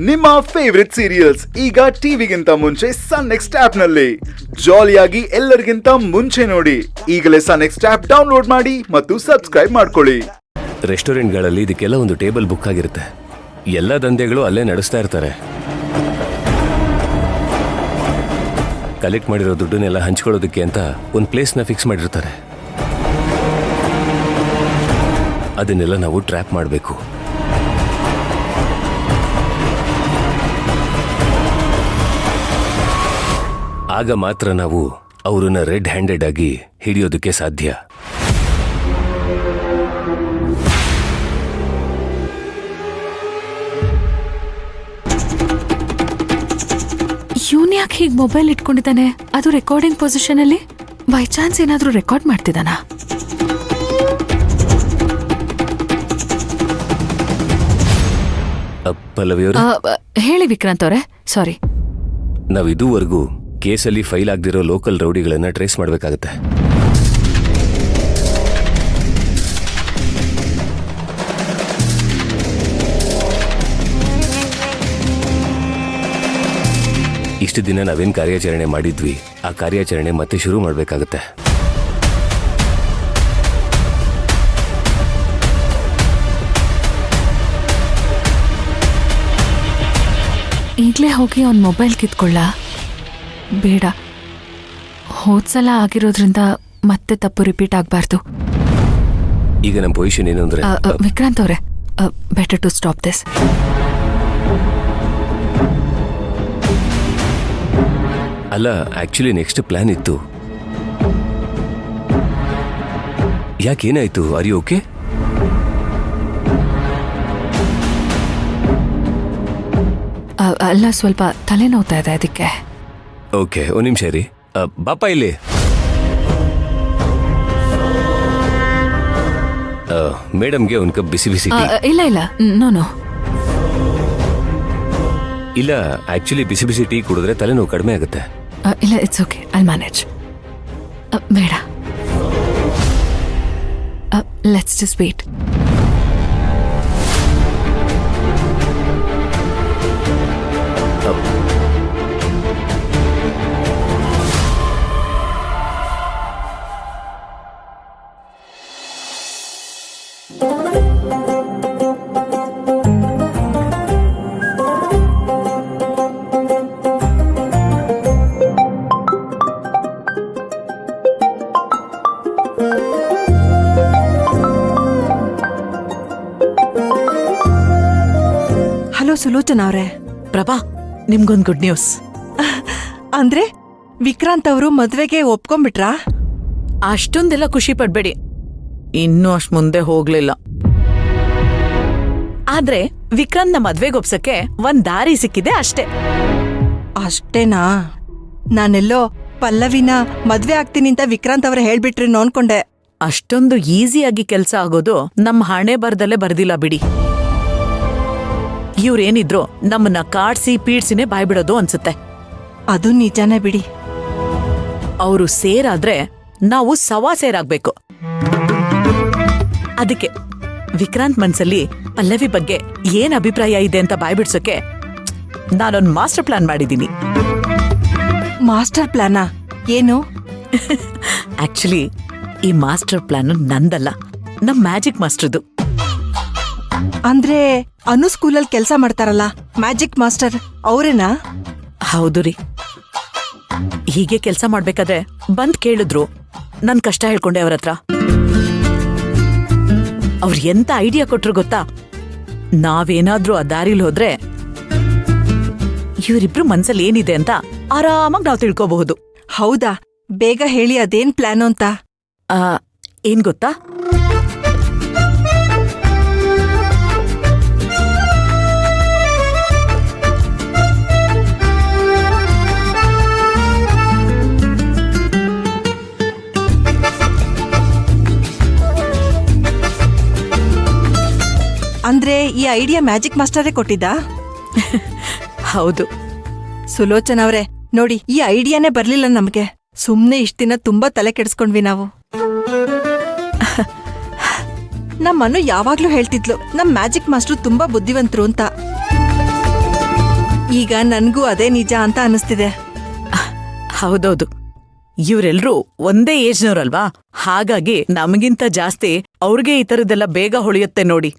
ನಿಮ್ಮ favourite serials ಈಗ ಟಿವಿಗಿಂತ ಮುಂಚೆ ಸನ್ ನೆಕ್ಸ್ಟ್ ಆಪ್ ನಲ್ಲಿ ಜಾಲಿಯಾಗಿ ಎಲ್ಲರಿಗಿಂತ ಮುಂಚೆ ನೋಡಿ. ಈಗಲೇ ಸನ್ ನೆಕ್ಸ್ಟ್ ಆಪ್ ಡೌನ್ಲೋಡ್ ಮಾಡಿ ಮತ್ತು ಸಬ್ಸ್ಕ್ರೈಬ್ ಮಾಡ್ಕೊಳ್ಳಿ. ರೆಸ್ಟೋರೆಂಟ್ಗಳಲ್ಲಿ ಇದಕ್ಕೆಲ್ಲ ಒಂದು ಟೇಬಲ್ ಬುಕ್ ಆಗಿರುತ್ತೆ. ಎಲ್ಲ ದಂಧೆಗಳು ಅಲ್ಲೇ ನಡೆಸ್ತಾ ಇರ್ತಾರೆ. ಕಲೆಕ್ಟ್ ಮಾಡಿರೋ ದುಡ್ಡನ್ನೆಲ್ಲ ಹಂಚ್ಕೊಳ್ಳೋದಕ್ಕೆ ಅಂತ ಒಂದು ಪ್ಲೇಸ್ನ ಫಿಕ್ಸ್ ಮಾಡಿರ್ತಾರೆ. ಅದನ್ನೆಲ್ಲ ನಾವು ಟ್ರ್ಯಾಪ್ ಮಾಡಬೇಕು. ಆಗ ಮಾತ್ರ ನಾವು ಅವರನ್ನ ರೆಡ್ ಹ್ಯಾಂಡೆಡ್ ಆಗಿ ಹಿಡಿಯೋದಕ್ಕೆ ಸಾಧ್ಯ. ಇವನ್ ಯಾಕೆ ಹೀಗೆ ಮೊಬೈಲ್ ಇಟ್ಕೊಂಡಿದ್ದಾನೆ? ಅದು ರೆಕಾರ್ಡಿಂಗ್ ಪೊಸಿಷನ್ ಅಲ್ಲಿ. ಬೈ ಚಾನ್ಸ್ ಏನಾದ್ರೂ ರೆಕಾರ್ಡ್ ಮಾಡ್ತಿದ್ದಾನ? ಪಲ್ಲವಿಯವರು, ಹೇಳಿ ವಿಕ್ರಾಂತ್ ಅವರೇ. ಸಾರಿ, ನಾವು ಇದುವರೆಗೂ ಕೇಸಲ್ಲಿ ಫೈಲ್ ಆಗದಿರೋ ಲೋಕಲ್ ರೌಡಿಗಳನ್ನ ಟ್ರೇಸ್ ಮಾಡಬೇಕಾಗತ್ತೆ. ಇಷ್ಟು ದಿನ ನಾವೇನು ಕಾರ್ಯಾಚರಣೆ ಮಾಡಿದ್ವಿ, ಆ ಕಾರ್ಯಾಚರಣೆ ಮತ್ತೆ ಶುರು ಮಾಡಬೇಕಾಗತ್ತೆ. ಈಗಲೇ ಹೋಗಿ ಅವ್ನ ಮೊಬೈಲ್ ಕಿತ್ಕೊಳ್ಳ ಬೇಡ. ಹೋದ್ಸಲ ಆಗಿರೋದ್ರಿಂದ ಮತ್ತೆ ತಪ್ಪು ರಿಪೀಟ್ ಆಗಬಾರ್ದು. ಈಗ ನಮ್ಮ ಪೊಸಿಷನ್ ಏನು ಅಂದ್ರೆ, ವಿಕ್ರಾಂತ್ ಅವರೇ, ಬೆಟರ್ ಟು ಸ್ಟಾಪ್ ದಿಸ್. ಅಲ್ಲ, ಆಕ್ಚುಲಿ ನೆಕ್ಸ್ಟ್ ಪ್ಲಾನ್ ಇತ್ತು. ಯಾಕೇನಾಯ್ತು? Are you okay? ಅಲ್ಲ, ಸ್ವಲ್ಪ ತಲೆನೋವ್ತಾ ಇದೆ ಅದಕ್ಕೆ. ಓಕೆ, ಒಂದು ನಿಮಿಷ ರೀ. ಬಾಪ ಇಲ್ಲಿ. ಮೇಡಮ್ಗೆ ಒಂದು ಕಪ್ ಬಿಸಿ ಬಿಸಿ ಟೀ. ಇಲ್ಲ ಇಲ್ಲ, ನೋ. ಇಲ್ಲ, ಆಕ್ಚುಲಿ ಬಿಸಿ ಬಿಸಿ ಟೀ ಕುಡಿದ್ರೆ ತಲೆನೋವು ಕಡಿಮೆ ಆಗುತ್ತೆ. ಇಲ್ಲ, ಇಟ್ಸ್ ಓಕೆ, ಐಲ್ ಮ್ಯಾನೇಜ್. ಬೇಡ, let's just wait. Hello Sulochana ಅವ್ರೆ. ಪ್ರಭಾ, ನಿಮ್ಗೊಂದು ಗುಡ್ ನ್ಯೂಸ್. ಅಂದ್ರೆ ವಿಕ್ರಾಂತ್ ಅವರು ಮದ್ವೆಗೆ ಒಪ್ಕೊಂಡ್ಬಿಟ್ರಾ? ಅಷ್ಟೊಂದೆಲ್ಲ ಖುಷಿ ಪಡ್ಬೇಡಿ, ಇನ್ನೂ ಅಷ್ಟ್ ಮುಂದೆ ಹೋಗ್ಲಿಲ್ಲ. ಆದ್ರೆ ವಿಕ್ರಾಂತ್ನ ಮದ್ವೆಗೆ ಒಪ್ಸಕ್ಕೆ ಒಂದ್ ದಾರಿ ಸಿಕ್ಕಿದೆ ಅಷ್ಟೇ. ಅಷ್ಟೇನಾ? ನಾನೆಲ್ಲೋ ಪಲ್ಲವಿನ ಮದ್ವೆ ಆಗ್ತೀನಿ ಅಂತ ವಿಕ್ರಾಂತ್ ಅವರೇ ಹೇಳ್ಬಿಟ್ರಿ ಅನ್ಕೊಂಡೆ. ಅಷ್ಟೊಂದು ಈಸಿಯಾಗಿ ಕೆಲ್ಸ ಆಗೋದು ನಮ್ಮ ಹಣೆ ಬರ್ದಲ್ಲೇ ಬರ್ದಿಲ್ಲ ಬಿಡಿ. ಇವ್ರೇನಿದ್ರು ನಮ್ಮನ್ನ ಕಾಡ್ಸಿ ಪೀಡ್ಸಿನೇ ಬಾಯ್ಬಿಡೋದು ಅನ್ಸುತ್ತೆ. ಅದು ನಿಜಾನೇ ಬಿಡಿ. ಅವರು ಸೇರಾದ್ರೆ ನಾವು ಸವಾ ಸೇರಾಗ್ಬೇಕು. ಅದಕ್ಕೆ ವಿಕ್ರಾಂತ್ ಮನ್ಸಲ್ಲಿ ಪಲ್ಲವಿ ಬಗ್ಗೆ ಏನ್ ಅಭಿಪ್ರಾಯ ಇದೆ ಅಂತ ಬಾಯ್ಬಿಡ್ಸೋಕೆ ನಾನೊಂದು ಮಾಸ್ಟರ್ ಪ್ಲಾನ್ ಮಾಡಿದ್ದೀನಿ. ಮಾಸ್ಟರ್ ಪ್ಲಾನಾ? ಏನು? ಆಕ್ಚುಲಿ ಈ ಮಾಸ್ಟರ್ ಪ್ಲಾನ್ ನಂದಲ್ಲ, ನಮ್ ಮ್ಯಾಜಿಕ್ ಮಾಸ್ಟರ್ದು. ಅಂದ್ರೆ ಅನು ಸ್ಕೂಲಲ್ಲಿ ಕೆಲಸ ಮಾಡ್ತಾರಲ್ಲ ಮ್ಯಾಜಿಕ್ ಮಾಸ್ಟರ್, ಅವರೇನಾ? ಹೌದು ರೀ. ಹೀಗೆ ಕೆಲಸ ಮಾಡ್ಬೇಕಾದ್ರೆ ಬಂದ್ ಕೇಳಿದ್ರು, ನನ್ ಕಷ್ಟ ಹೇಳ್ಕೊಂಡೆ ಅವ್ರ ಹತ್ರ. ಅವ್ರು ಎಂತ ಐಡಿಯಾ ಕೊಟ್ರು ಗೊತ್ತಾ? ನಾವೇನಾದ್ರೂ ಆ ದಾರಿಲಿ ಹೋದ್ರೆ ಇವರಿಬ್ರು ಮನ್ಸಲ್ಲಿ ಏನಿದೆ ಅಂತ ಆರಾಮಾಗಿ ನಾವು ತಿಳ್ಕೋಬಹುದು. ಹೌದಾ? ಬೇಗ ಹೇಳಿ, ಅದೇನ್ ಪ್ಲಾನು ಅಂತ. ಏನ್ ಗೊತ್ತಾ? ಅಂದ್ರೆ ಈ ಐಡಿಯಾ ಮ್ಯಾಜಿಕ್ ಮಾಸ್ಟರೇ ಕೊಟ್ಟಿದ್ದಾ? ಹೌದು. ಸುಲೋಚನಾ ಅವ್ರೆ, ನೋಡಿ, ಈ ಐಡಿಯಾನೇ ಬರ್ಲಿಲ್ಲ ನಮ್ಗೆ. ಸುಮ್ನೆ ಇಷ್ಟ ದಿನ ತುಂಬಾ ತಲೆ ಕೆಡಿಸ್ಕೊಂಡ್ವಿ ನಾವು. ನಮ್ಮನ್ನು ಯಾವಾಗ್ಲೂ ಹೇಳ್ತಿದ್ಲು ನಮ್ ಮ್ಯಾಜಿಕ್ ಮಾಸ್ಟರ್ ತುಂಬಾ ಬುದ್ಧಿವಂತರು ಅಂತ. ಈಗ ನನ್ಗೂ ಅದೇ ನಿಜ ಅಂತ ಅನಿಸ್ತಿದೆ. ಹೌದೌದು, ಇವ್ರೆಲ್ರೂ ಒಂದೇ ಏಜ್ನವ್ರಲ್ವಾ, ಹಾಗಾಗಿ ನಮಗಿಂತ ಜಾಸ್ತಿ ಅವ್ರಿಗೆ ಈ ಥರದ್ದೆಲ್ಲ ಬೇಗ ಹೊಳೆಯುತ್ತೆ ನೋಡಿ.